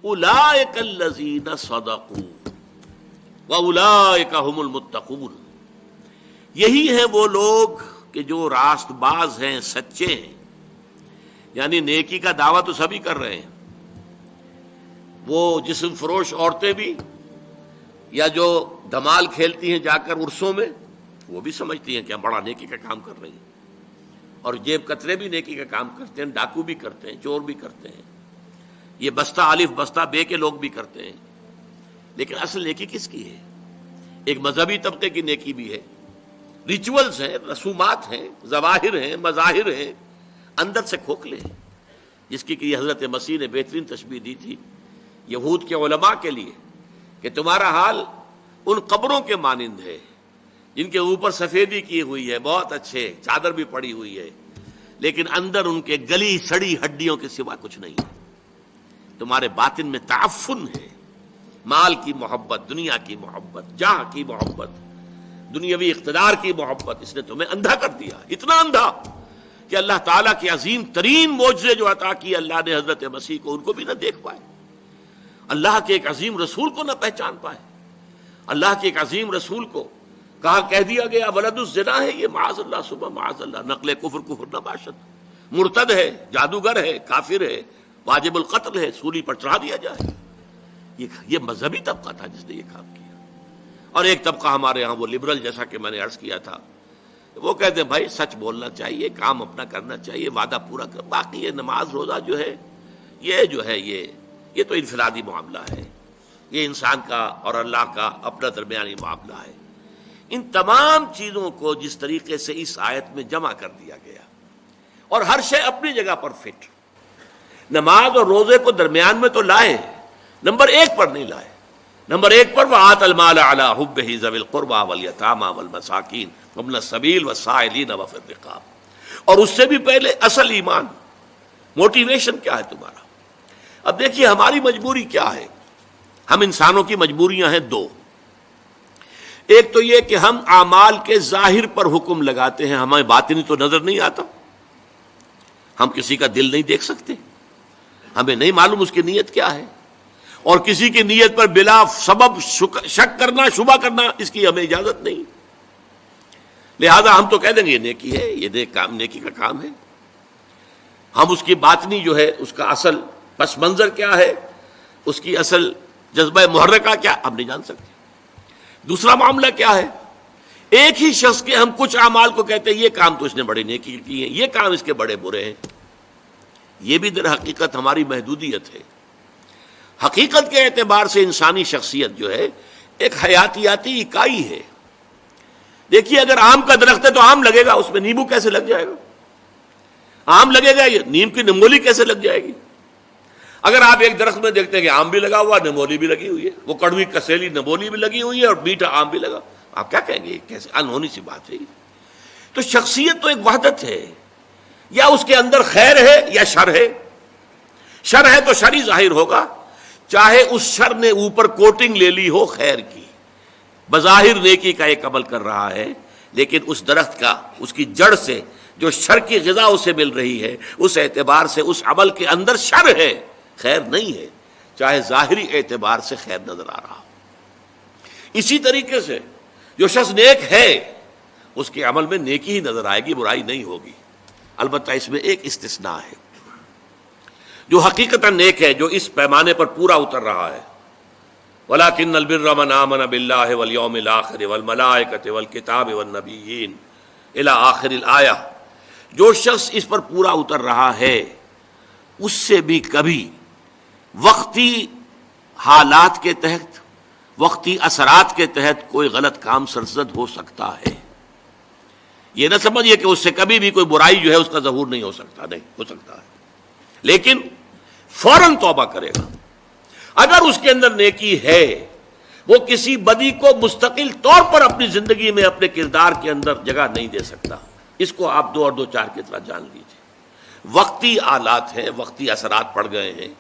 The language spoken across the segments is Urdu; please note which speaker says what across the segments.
Speaker 1: اولئک الذین صدقوا واولئک هم المتقون، یہی ہیں وہ لوگ کہ جو راست باز ہیں، سچے ہیں. یعنی نیکی کا دعویٰ تو سبھی کر رہے ہیں، وہ جسم فروش عورتیں بھی، یا جو دھمال کھیلتی ہیں جا کر عرسوں میں، وہ بھی سمجھتی ہیں کہ ہم بڑا نیکی کا کام کر رہے ہیں. اور جیب کترے بھی نیکی کا کام کرتے ہیں، ڈاکو بھی کرتے ہیں، چور بھی کرتے ہیں، یہ بستہ الف بستہ بے کے لوگ بھی کرتے ہیں. لیکن اصل نیکی کس کی ہے؟ ایک مذہبی طبقے کی نیکی بھی ہے، ریچولز ہیں، رسومات ہیں، ظواہر ہیں، مظاہر ہیں، اندر سے کھوکھلے ہیں، جس کی کہ حضرت مسیح نے بہترین تشبیہ دی تھی یہود کے علماء کے لیے کہ تمہارا حال ان قبروں کے مانند ہے جن کے اوپر سفیدی کی ہوئی ہے، بہت اچھے، چادر بھی پڑی ہوئی ہے، لیکن اندر ان کے گلی سڑی ہڈیوں کے سوا کچھ نہیں ہے. تمہارے باطن میں تعفن ہے، مال کی محبت، دنیا کی محبت، جاہ کی محبت، دنیاوی اقتدار کی محبت. اس نے تمہیں اندھا کر دیا، اتنا اندھا کہ اللہ تعالیٰ کے عظیم ترین معجزے جو عطا کیے اللہ نے حضرت مسیح کو، ان کو بھی نہ دیکھ پائے، اللہ کے ایک عظیم رسول کو نہ پہچان پائے. اللہ کے ایک عظیم رسول کو کہہ دیا گیا ولد الزنا ہے، یہ معاذ اللہ، صبح معاذ اللہ، نقل کفر نہ باشد، مرتد ہے، جادوگر ہے، کافر ہے، واجب القتل ہے، سولی پر چڑھا دیا جائے. یہ مذہبی طبقہ تھا جس نے یہ کام کیا. اور ایک طبقہ ہمارے ہاں وہ لبرل، جیسا کہ میں نے عرض کیا تھا، وہ کہتے ہیں بھائی سچ بولنا چاہیے، کام اپنا کرنا چاہیے، وعدہ پورا کر، باقی یہ نماز روزہ جو ہے یہ تو انفرادی معاملہ ہے، یہ انسان کا اور اللہ کا اپنا درمیانی معاملہ ہے. ان تمام چیزوں کو جس طریقے سے اس آیت میں جمع کر دیا گیا، اور ہر شے اپنی جگہ پر فٹ. نماز اور روزے کو درمیان میں تو لائے، نمبر 1 پر نہیں لائے. نمبر 1 پر وَآتَى الْمَالَ عَلَىٰ حُبِّهِ ذَوِي الْقُرْبَىٰ وَالْيَتَامَىٰ وَالْمَسَاكِينِ وَابْنَ السَّبِيلِ وَالسَّائِلِينَ وَفِي الرِّقَابِ. اور اس سے بھی پہلے اصل ایمان، موٹیویشن کیا ہے تمہارا؟ اب دیکھیے ہماری مجبوری کیا ہے. ہم انسانوں کی مجبوریاں ہیں 2. ایک تو یہ کہ ہم اعمال کے ظاہر پر حکم لگاتے ہیں، ہمیں باطنی تو نظر نہیں آتا، ہم کسی کا دل نہیں دیکھ سکتے، ہمیں نہیں معلوم اس کی نیت کیا ہے، اور کسی کی نیت پر بلا سبب شک کرنا، شبہ کرنا، اس کی ہمیں اجازت نہیں. لہذا ہم تو کہہ دیں گے یہ نیکی ہے، یہ نیکی کا کام ہے. ہم اس کی باطنی جو ہے، اس کا اصل پس منظر کیا ہے، اس کی اصل جذبہ محرکہ کیا، ہم نہیں جان سکتے. دوسرا معاملہ کیا ہے، ایک ہی شخص کے ہم کچھ اعمال کو کہتے ہیں یہ کام تو اس نے بڑی نیکی کی ہے، یہ کام اس کے بڑے برے ہیں. یہ بھی در حقیقت ہماری محدودیت ہے. حقیقت کے اعتبار سے انسانی شخصیت جو ہے ایک حیاتیاتی اکائی ہے. دیکھیے اگر آم کا درخت ہے تو آم لگے گا، اس میں نیمبو کیسے لگ جائے گا؟ آم لگے گا، یہ نیم کی نمولی کیسے لگ جائے گی؟ اگر آپ ایک درخت میں دیکھتے ہیں کہ آم بھی لگا ہوا، نمولی بھی لگی ہوئی ہے، وہ کڑوی کسیلی نمولی بھی لگی ہوئی ہے اور میٹھا آم بھی لگا، آپ کیا کہیں گے؟ کیسے انہونی سی بات ہے. تو شخصیت تو ایک وحدت ہے، یا اس کے اندر خیر ہے یا شر ہے. شر ہے تو شر ہی ظاہر ہوگا، چاہے اس شر نے اوپر کوٹنگ لے لی ہو خیر کی، بظاہر نیکی کا ایک عمل کر رہا ہے، لیکن اس درخت کا، اس کی جڑ سے جو شر کی غذا اسے مل رہی ہے، اس اعتبار سے اس عمل کے اندر شر ہے، خیر نہیں ہے، چاہے ظاہری اعتبار سے خیر نظر آ رہا ہو. اسی طریقے سے جو شخص نیک ہے اس کے عمل میں نیکی ہی نظر آئے گی، برائی نہیں ہوگی. البتہ اس میں ایک استثناء ہے، جو حقیقتاً نیک ہے، جو اس پیمانے پر پورا اتر رہا ہے. وَلَٰكِنَّ الْبِرَّ مَنْ آمَنَ بِاللَّهِ وَالْيَوْمِ الْآخِرِ وَالْمَلَائِكَةِ وَالْكِتَابِ وَالنَّبِيِّينَ إِلَىٰ آخِرِ الْآيَةِ. جو شخص اس پر پورا اتر رہا ہے اس سے بھی کبھی وقتی حالات کے تحت، وقتی اثرات کے تحت کوئی غلط کام سرزد ہو سکتا ہے. یہ نہ سمجھیے کہ اس سے کبھی بھی کوئی برائی جو ہے اس کا ظہور نہیں ہو سکتا، نہیں ہو سکتا ہے، لیکن فوراً توبہ کرے گا. اگر اس کے اندر نیکی ہے، وہ کسی بدی کو مستقل طور پر اپنی زندگی میں، اپنے کردار کے اندر جگہ نہیں دے سکتا. اس کو آپ 2 اور 2 4 کی طرح جان لیجیے. وقتی آلات ہیں، وقتی اثرات پڑ گئے ہیں،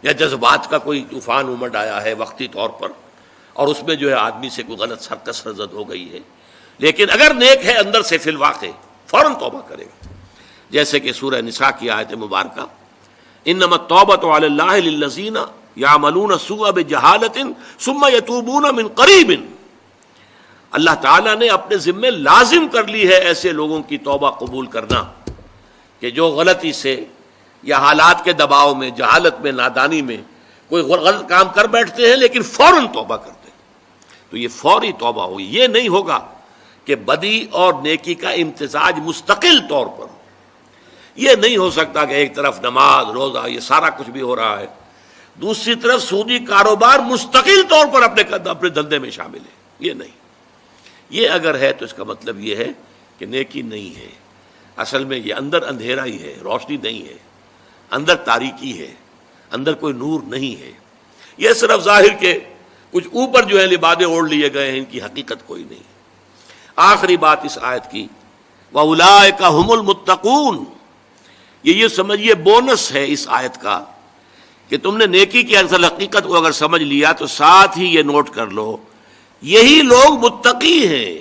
Speaker 1: یا جذبات کا کوئی طوفان امڈ آیا ہے وقتی طور پر، اور اس میں جو ہے آدمی سے کوئی غلط حرکت سرزد ہو گئی ہے، لیکن اگر نیک ہے اندر سے فی الواقع فوراً توبہ کرے گا. جیسے کہ سورہ نساء کی آیت مبارکہ انما التوبۃ علی اللہ للذین یعملون السوء بجہالۃ ثم یتوبون من قریب، اللہ تعالیٰ نے اپنے ذمے لازم کر لی ہے ایسے لوگوں کی توبہ قبول کرنا کہ جو غلطی سے یا حالات کے دباؤ میں، جہالت میں، نادانی میں کوئی غلط کام کر بیٹھتے ہیں لیکن فوراً توبہ کرتے ہیں، تو یہ فوری توبہ ہوگی۔ یہ نہیں ہوگا کہ بدی اور نیکی کا امتزاج مستقل طور پر ہو۔ یہ نہیں ہو سکتا کہ ایک طرف نماز، روزہ، یہ سارا کچھ بھی ہو رہا ہے، دوسری طرف سودی کاروبار مستقل طور پر اپنے دھندے میں شامل ہے، یہ نہیں۔ یہ اگر ہے تو اس کا مطلب یہ ہے کہ نیکی نہیں ہے، اصل میں یہ اندر اندھیرا ہی ہے، روشنی نہیں ہے، اندر تاریکی ہے، اندر کوئی نور نہیں ہے، یہ صرف ظاہر کے کچھ اوپر جو ہے لبادے اوڑھ لیے گئے ہیں، ان کی حقیقت کوئی نہیں۔ آخری بات اس آیت کی، وَأُولَٰئِكَ هُمُ الْمُتَّقُونَ، یہ سمجھیے بونس ہے اس آیت کا کہ تم نے نیکی کی اصل حقیقت کو اگر سمجھ لیا تو ساتھ ہی یہ نوٹ کر لو، یہی لوگ متقی ہیں۔